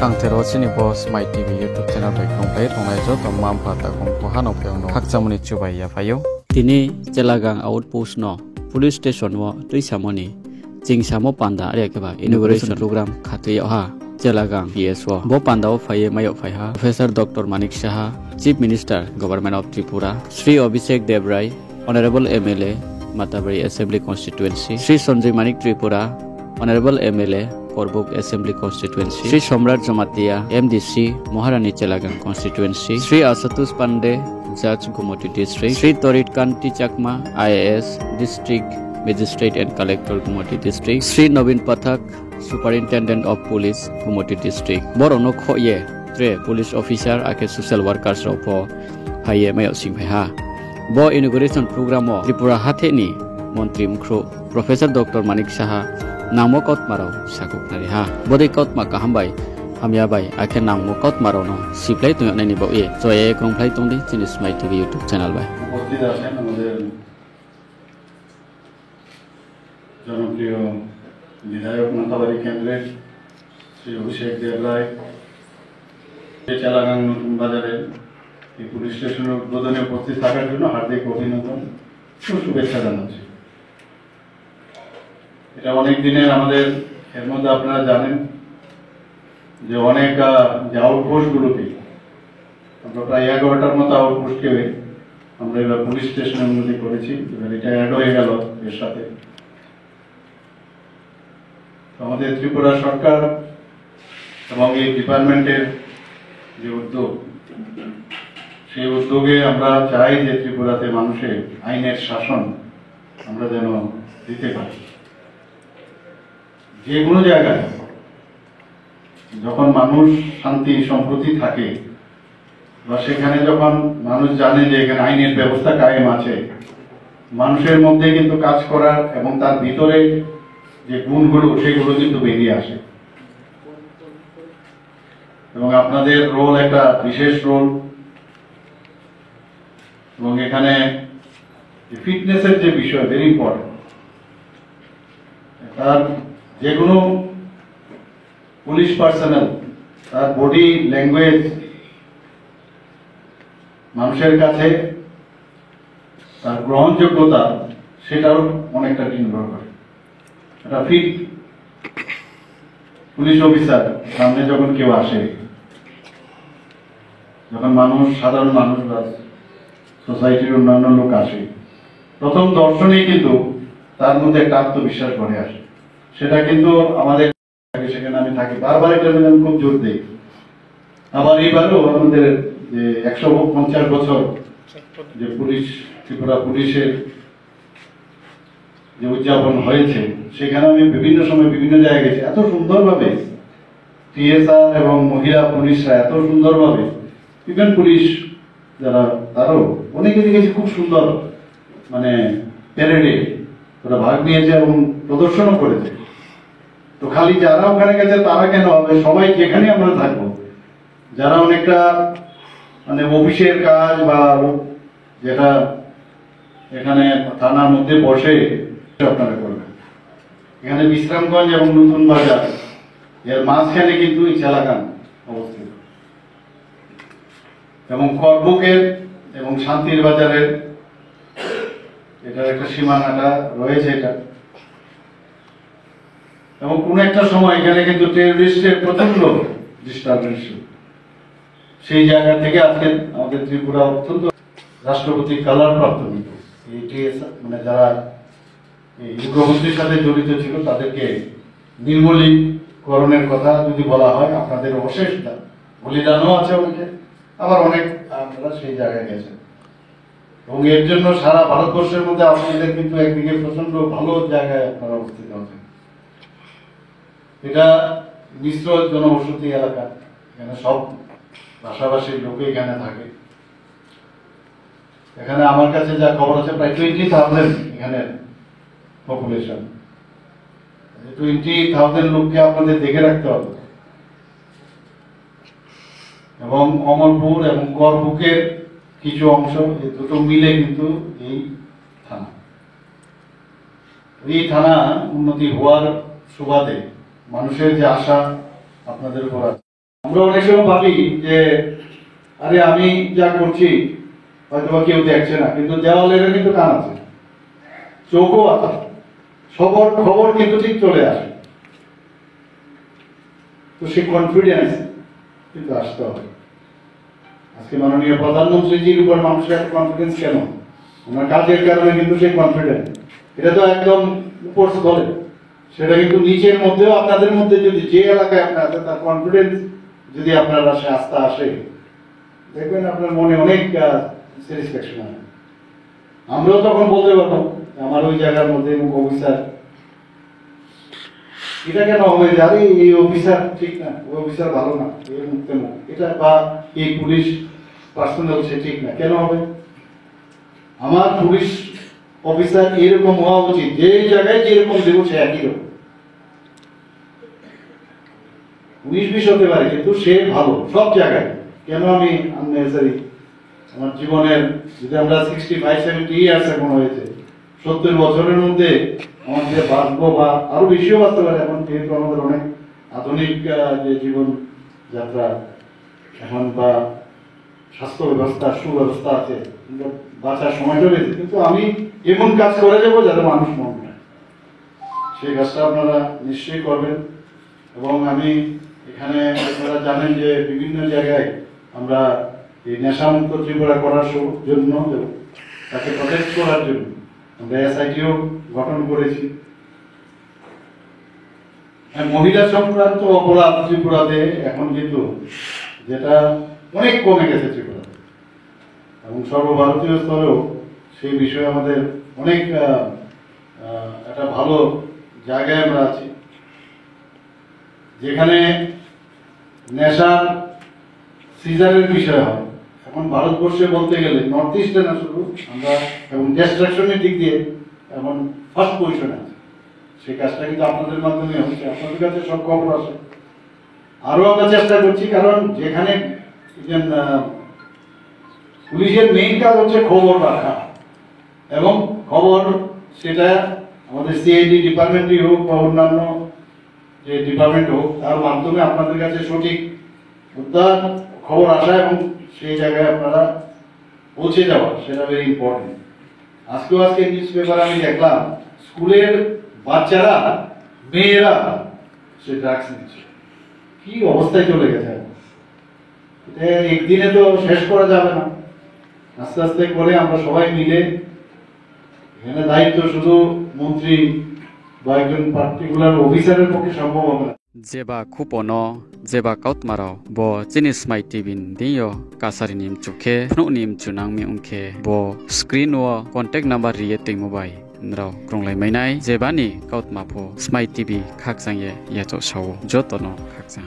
Kangtero chini boss my TV YouTube channel by komplai tongai jo tomam phata kong pohano peono hakchamuni chubai ya phayo tini Chelagang outpost no police station wo tuisamoni jingsamo panda are keba inauguration program khate ya ha Chelagang PSO bo panda o phaye mayo phaiha Professor Dr. Manik Saha Chief Minister Government of Tripura Sri Abhishek Devrai Honorable MLA Matabari Assembly Constituency Sri Sanjay Manik Tripura Honorable MLA Korbuk Assembly Constituency Sri Somrat Jamatia MDC Maharani Chelagang Constituency Sri Asatush Pandey Judge Gumoti District Sri Torit Kanti Chakma IAS District Magistrate and Collector Gumoti District Sri Navin Pathak Superintendent of Police Gumoti District Borono Khoye Tre Police Officer ake Social Workers Ropo Haye Mayo Singhaiha Bo Inauguration Program o Tripura Hatheni Montri Mukro Professor Dr. Manik Saha Namo kot marau sakuk nari ha bodai kot ma kahambai hamya bai ake namo kot marau no siplai tu nani bo e so e komplai tongdi chinis my TV YouTube channel bai উপস্থিত আছেন আমাদের জনপ্রিয় বিধায়ক মাতাবাড়ি কেন্দ্রের শ্রী অভিষেক দেবরায় চেলাগাং নতুন বাজারের এই police স্টেশনের উদ্বোধনে উপস্থিত থাকার জন্য হার্দিক অভিনন্দন ও শুভেচ্ছা জানাচ্ছি। এটা অনেক দিনের আমাদের এর মধ্যে আপনারা জানেন যে অনেক যে আউটপোস্টগুলোকে আমরা প্রায় 11টার মতো আউটপোস্টকে আমরা এবার পুলিশ স্টেশনের উন্নতি করেছি, এবার এটা অ্যাড হয়ে গেল এর সাথে। আমাদের ত্রিপুরা সরকার এবং এই ডিপার্টমেন্টের যে উদ্যোগ, সেই উদ্যোগে আমরা চাই যে ত্রিপুরাতে মানুষের আইনের শাসন আমরা যেন দিতে পারি। যে কোনো জায়গায় যখন মানুষ শান্তি সম্প্রতি থাকে বা সেখানে যখন মানুষ জানে যে এখানে আইনের ব্যবস্থা কায়েম আছে, মানুষের মধ্যে কিন্তু কাজ করার এবং তার ভিতরে যে গুণগুলো সেগুলো কিন্তু বেরিয়ে আসে। এবং আপনাদের রোল একটা বিশেষ রোল, এবং এখানে ফিটনেসের যে বিষয় ভেরি ইম্পর্টেন্ট। তার যে কোনো পুলিশ পার্সোনাল তার বডি ল্যাঙ্গুয়েজ মানুষের কাছে তার গ্রহণযোগ্যতা সেটাও অনেকটা নির্ভর করে। একটা ফিট পুলিশ অফিসার সামনে যখন কেউ আসে, যখন মানুষ সাধারণ মানুষ বা সোসাইটির অন্যান্য লোক আসে, প্রথম দর্শনেই কিন্তু তার মধ্যে একটা আত্মবিশ্বাস গড়ে আসে। সেটা কিন্তু আমাদের সেখানে আমি থাকি বারবার এটা আমি খুব জোর দিই। আবার এইবারও আমাদের যে 150 বছর যে পুলিশ ত্রিপুরা পুলিশের যে উদযাপন হয়েছে, সেখানে আমি বিভিন্ন সময় বিভিন্ন জায়গায় গেছি। এত সুন্দরভাবে টিএসআর এবং মহিলা পুলিশরা এত সুন্দরভাবে, ইভেন পুলিশ যারা তারও অনেকে দেখেছি খুব সুন্দর মানে প্যারেডে ওরা ভাগ নিয়েছে এবং প্রদর্শনও করেছে। তো খালি যারা ওখানে গেছে তারা কেন হবে, সবাই যেখানে আমরা থাকবো, যারা অনেকটা মানে অফিসের কাজ বা যেটা এখানে থানার মধ্যে বসে আপনারা করবেন। এখানে বিশ্রামগঞ্জ এবং নতুন বাজার এর মাঝখানে কিন্তু এই চেলাগাং অবস্থিত, এবং করবুকের এবং শান্তির বাজারের এটার একটা সীমানাটা রয়েছে এটা। এবং কোন একটা সময় এখানে কিন্তু টেররিস্টের প্রচন্ড ডিস্টারবেন্স, সেই জায়গা থেকে আজকে আমাদের ত্রিপুরা অত্যন্ত রাষ্ট্রপতি কালার প্রাপ্ত মানে যারা এই উগ্রপন্থীর সাথে জড়িত ছিল তাদেরকে নির্মূলীকরণের কথা যদি বলা হয়, আপনাদের অশেষ বলিদানও আছে অনেকে, আবার অনেক আপনারা সেই জায়গায় গেছেন। এবং এর জন্য সারা ভারতবর্ষের মধ্যে আপনাদের কিন্তু একদিকে প্রচন্ড ভালো জায়গায় আপনারা অবস্থিত আছেন। এটা মিশ্র জনবসতি এলাকা, এখানে সব ভাষাভাষীর লোকে এখানে থাকে। এখানে আমার কাছে যা খবর আছে প্রায় 20,000 এখানে পপুলেশন। 20,000 লোককে আপনাদের দেখে রাখতে হবে। এবং অমরপুর এবং করবুকের কিছু অংশ, এই দুটো মিলে কিন্তু এই থানা। এই থানা উন্নতি হওয়ার সুবাদে মানুষের যে আশা আপনাদের উপর আছে। আমরা অনেক সময় ভাবি যে আরে আমি যা করছি হয়তো বা কেউ দেখছে না, কিন্তু দেওয়ালের কিন্তু কান আছে, চোখও আছে, সবার খবর কিন্তু ঠিক চলে আসে। তো সেই কনফিডেন্স কিন্তু আসতে হবে। আজকে মাননীয় প্রধানমন্ত্রীজির উপর মানুষের এত কনফিডেন্স কেন? ওনার কাজের কারণে কিন্তু সেই কনফিডেন্স, এটা তো একদম উপর স্তরে, সেটা কিন্তু নিচের মধ্যেও আপনাদের মধ্যে যদি যে এলাকায় আপনার আছে তার কনফিডেন্স যদি আপনার আসে, আস্থা আসে, দেখবেন আপনার মনে অনেক স্যাটিসফ্যাকশন হবে। আমরাও তখন বলতে পারবো আমার ওই জায়গার মধ্যে অফিসার, এটা কেন হবে যে আরে এই অফিসার ঠিক না, ওই অফিসার ভালো না, এই মুক্তে না, এটা বা এই পুলিশ পার্সোনাল সে ঠিক না, কেন হবে? আমার পুলিশ অফিসার এরকম হওয়া উচিত, যে জায়গায় যেরকম দেব সে একই রকম। 19-20 হতে পারে কিন্তু সে ভালো সব জায়গায়। কেন আমি আননেসারি আমার জীবনের, যদি আমরা 65-70 ইয়ার্স এখন হয়েছে, 70 বছরের মধ্যে আমাদের বাঁচবো বা আরো বেশিও বাঁচতে পারে, এখন যেহেতু আমাদের অনেক আধুনিক যে জীবন যাত্রা এখন বা স্বাস্থ্য ব্যবস্থা সুব্যবস্থা আছে, বাঁচার সময়টা রয়েছে, কিন্তু আমি এমন কাজ করে যাবো যাতে মানুষ মন নেয়, সেই কাজটা আপনারা নিশ্চয়ই করবেন। এবং আমি এখানে আপনারা জানেন যে বিভিন্ন জায়গায় আমরা এই নেশামুক্ত ত্রিপুরা করার জন্য, তাকে প্রটেক্ট করার জন্য আমরা এসআইটিও গঠন করেছি। মহিলা সংক্রান্ত অপরাধ ত্রিপুরাতে এখন কিন্তু যেটা অনেক কমে গেছে ত্রিপুরাতে, এবং সর্বভারতীয় স্তরেও সেই বিষয়ে আমাদের অনেক একটা ভালো জায়গায় আমরা আছি, যেখানে নেশার সিজারের বিষয় হয়। এখন ভারতবর্ষে বলতে গেলে নর্থ ইস্টে না শুধু আমরা, এবং ডিস্ট্রাকশনের দিক দিয়ে এখন ফার্স্ট পজিশনে আছে। সেই কাজটা কিন্তু আপনাদের মাধ্যমে হচ্ছে, আপনাদের কাছে সব খবর আসে, আরো আমরা চেষ্টা করছি, কারণ যেখানে পুলিশের মেইন কাজ হচ্ছে খবর রাখা, এবং খবর সেটা আমাদের সিআইডি ডিপার্টমেন্টই হোক বা অন্যান্য যে ডিপার্টমেন্ট হোক, তার মাধ্যমে আপনাদের কাছে সঠিক উদ্ধার খবর আসা এবং সেই জায়গায় আপনারা পৌঁছে যাওয়া, সেটা ভেরি ইম্পর্টেন্ট। আজকে নিউজ পেপারে আমি দেখলাম স্কুলের বাচ্চারা, মেয়েরা সে ড্রাগস নিচ্ছে, কি অবস্থায় চলে গেছে। এটা একদিনে তো শেষ করা যাবে না, আস্তে আস্তে করে আমরা সবাই মিলে, এখানে দায়িত্ব শুধু মন্ত্রী বা একজন পার্টিকুলার অফিসারের পক্ষে সম্ভব হবে না। जेबा खुपोनो जेबा काउतमाराव बो चिनि स्माइट टीवी दियो कासारि निम चुखे फनु निम चुनांग मी उनखे बो स्क्रीन व कॉन्टैक्ट नंबर रिये टिंग मोबाइल नराव ग्रोंगलाय मैनाय जेबानि काउतमाफो स्माइट टीवी खाकजांगे याचो सावो जतनो खाकजा।